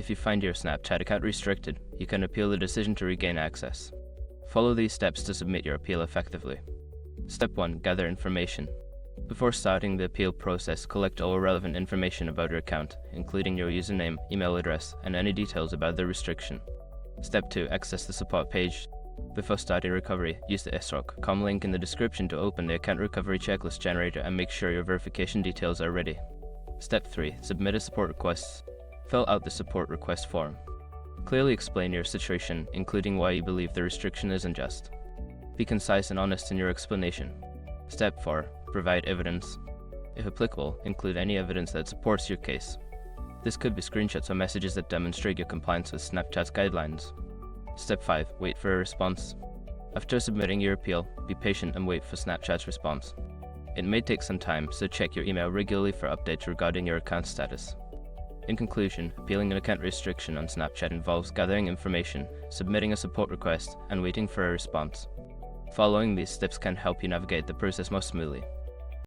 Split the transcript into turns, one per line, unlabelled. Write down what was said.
If you find your Snapchat account restricted, you can appeal the decision to regain access. Follow these steps to submit your appeal effectively. Step 1. Gather information. Before starting the appeal process, collect all relevant information about your account, including your username, email address, and any details about the restriction. Step 2. Access the support page. Before starting recovery, use the SROC.com link in the description to open the account recovery checklist generator and make sure your verification details are ready. Step 3. Submit a support request. Fill out the support request form. Clearly explain your situation, including why you believe the restriction is unjust. Be concise and honest in your explanation. Step 4. Provide evidence. If applicable, include any evidence that supports your case. This could be screenshots or messages that demonstrate your compliance with Snapchat's guidelines. Step 5. Wait for a response. After submitting your appeal, be patient and wait for Snapchat's response. It may take some time, so check your email regularly for updates regarding your account status. In conclusion, appealing an account restriction on Snapchat involves gathering information, submitting a support request, and waiting for a response. Following these steps can help you navigate the process more smoothly.